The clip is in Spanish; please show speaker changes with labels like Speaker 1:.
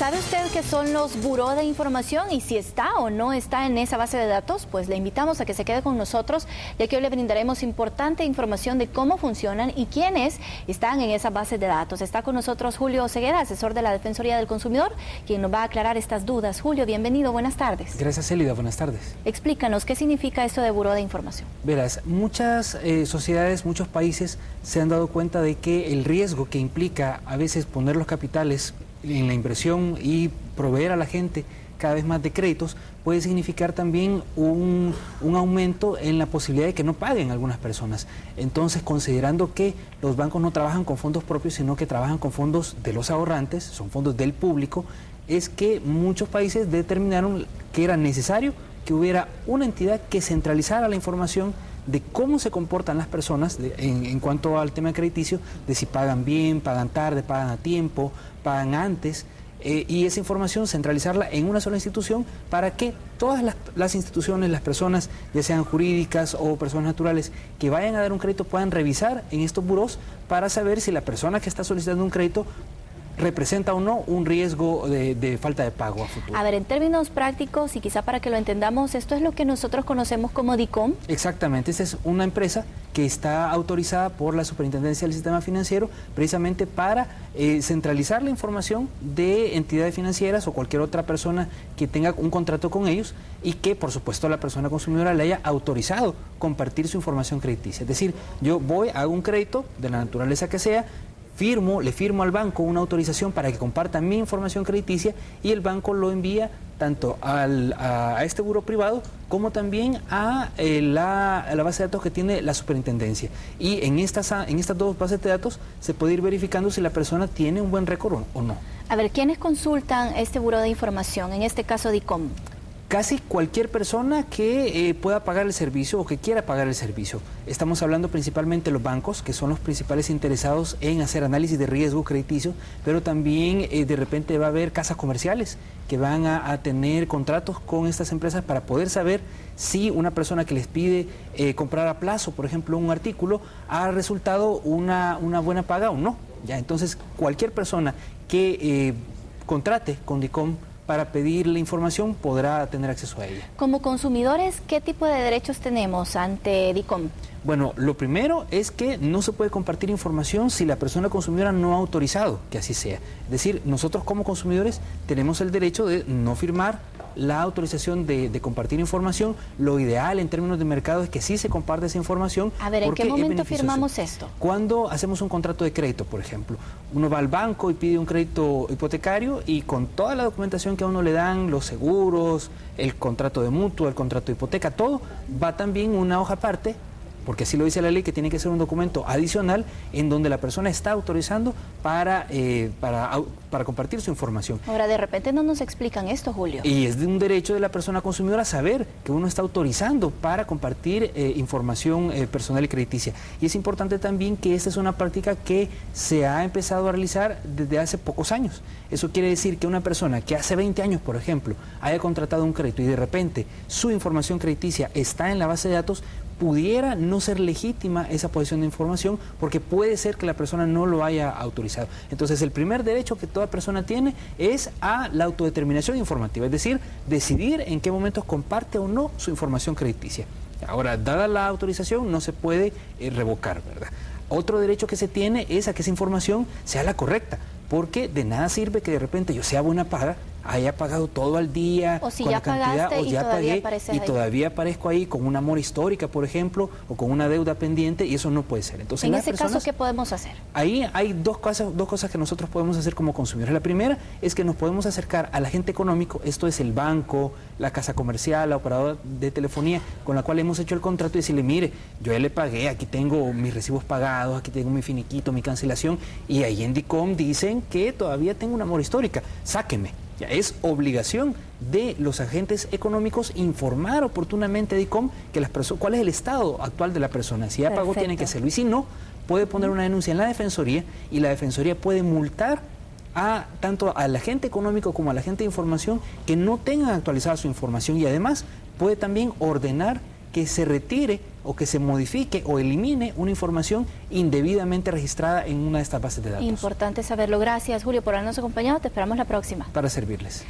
Speaker 1: ¿Sabe usted qué son los buró de información y si está o no está en esa base de datos? Pues le invitamos a que se quede con nosotros, ya que hoy le brindaremos importante información de cómo funcionan y quiénes están en esa base de datos. Está con nosotros Julio Oseguera, asesor de la Defensoría del Consumidor, quien nos va a aclarar estas dudas. Julio, bienvenido, buenas tardes.
Speaker 2: Gracias, Elida, buenas tardes.
Speaker 1: Explícanos, ¿qué significa esto de buró de información?
Speaker 2: Verás, muchas sociedades, muchos países se han dado cuenta de que el riesgo que implica a veces poner los capitales en la inversión y proveer a la gente cada vez más de créditos puede significar también un aumento en la posibilidad de que no paguen algunas personas. Entonces, considerando que los bancos no trabajan con fondos propios, sino que trabajan con fondos de los ahorrantes, son fondos del público, es que muchos países determinaron que era necesario que hubiera una entidad que centralizara la información de cómo se comportan las personas en cuanto al tema crediticio, de si pagan bien, pagan tarde, pagan a tiempo, pagan antes, y esa información centralizarla en una sola institución para que todas las instituciones, las personas, ya sean jurídicas o personas naturales, que vayan a dar un crédito puedan revisar en estos burós para saber si la persona que está solicitando un crédito representa o no un riesgo de falta de pago a futuro.
Speaker 1: A ver, en términos prácticos y quizá para que lo entendamos, esto es lo que nosotros conocemos como DICOM.
Speaker 2: Exactamente, esta es una empresa que está autorizada por la Superintendencia del Sistema Financiero precisamente para centralizar la información de entidades financieras o cualquier otra persona que tenga un contrato con ellos y que por supuesto la persona consumidora le haya autorizado compartir su información crediticia. Es decir, yo hago un crédito de la naturaleza que sea, le firmo al banco una autorización para que comparta mi información crediticia y el banco lo envía tanto a este buró privado como también a la base de datos que tiene la superintendencia. Y en estas dos bases de datos se puede ir verificando si la persona tiene un buen récord o no.
Speaker 1: A ver, ¿quiénes consultan este buró de información, en este caso DICOM?
Speaker 2: Casi cualquier persona que pueda pagar el servicio o que quiera pagar el servicio. Estamos hablando principalmente de los bancos, que son los principales interesados en hacer análisis de riesgo crediticio, pero también de repente va a haber casas comerciales que van a tener contratos con estas empresas para poder saber si una persona que les pide comprar a plazo, por ejemplo, un artículo, ha resultado una buena paga o no. ¿Ya? Entonces, cualquier persona que contrate con DICOM para pedir la información podrá tener acceso a ella.
Speaker 1: Como consumidores, ¿qué tipo de derechos tenemos ante DICOM?
Speaker 2: Bueno, lo primero es que no se puede compartir información si la persona consumidora no ha autorizado que así sea. Es decir, nosotros como consumidores tenemos el derecho de no firmar la autorización de compartir información. Lo ideal en términos de mercado es que sí se comparte esa información.
Speaker 1: A ver, ¿en qué momento firmamos esto?
Speaker 2: Cuando hacemos un contrato de crédito, por ejemplo. Uno va al banco y pide un crédito hipotecario y con toda la documentación que a uno le dan, los seguros, el contrato de mutua, el contrato de hipoteca, todo, va también una hoja aparte, porque así lo dice la ley, que tiene que ser un documento adicional en donde la persona está autorizando para compartir su información.
Speaker 1: Ahora, de repente no nos explican esto, Julio.
Speaker 2: Y es de un derecho de la persona consumidora saber que uno está autorizando para compartir información personal y crediticia. Y es importante también que esta es una práctica que se ha empezado a realizar desde hace pocos años. Eso quiere decir que una persona que hace 20 años, por ejemplo, haya contratado un crédito y de repente su información crediticia está en la base de datos, pudiera no ser legítima esa posesión de información porque puede ser que la persona no lo haya autorizado. Entonces, el primer derecho que toda persona tiene es a la autodeterminación informativa, es decir, decidir en qué momentos comparte o no su información crediticia. Ahora, dada la autorización, no se puede revocar, ¿verdad? Otro derecho que se tiene es a que esa información sea la correcta, porque de nada sirve que de repente yo sea buena paga, haya pagado todo al día,
Speaker 1: o si
Speaker 2: con
Speaker 1: ya
Speaker 2: la cantidad,
Speaker 1: pagaste
Speaker 2: o ya pagué y
Speaker 1: ahí.
Speaker 2: Todavía aparezco ahí con una mora histórica, por ejemplo, o con una deuda pendiente, y eso no puede ser. Entonces,
Speaker 1: en ese caso, ¿qué podemos hacer?
Speaker 2: Ahí hay dos cosas que nosotros podemos hacer como consumidores. La primera es que nos podemos acercar al agente económico, esto es el banco, la casa comercial, la operadora de telefonía con la cual hemos hecho el contrato y decirle, mire, yo ya le pagué, aquí tengo mis recibos pagados, aquí tengo mi finiquito, mi cancelación, y ahí en DICOM dicen que todavía tengo una mora histórica, sáqueme. Ya es obligación de los agentes económicos informar oportunamente a DICOM que cuál es el estado actual de la persona. Si ya pagó, tiene que hacerlo. Y si no, puede poner una denuncia en la Defensoría y la Defensoría puede multar tanto al agente económico como al agente de información que no tengan actualizada su información y además puede también ordenar que se retire o que se modifique o elimine una información indebidamente registrada en una de estas bases de datos.
Speaker 1: Importante saberlo. Gracias, Julio, por habernos acompañado. Te esperamos la próxima.
Speaker 2: Para servirles.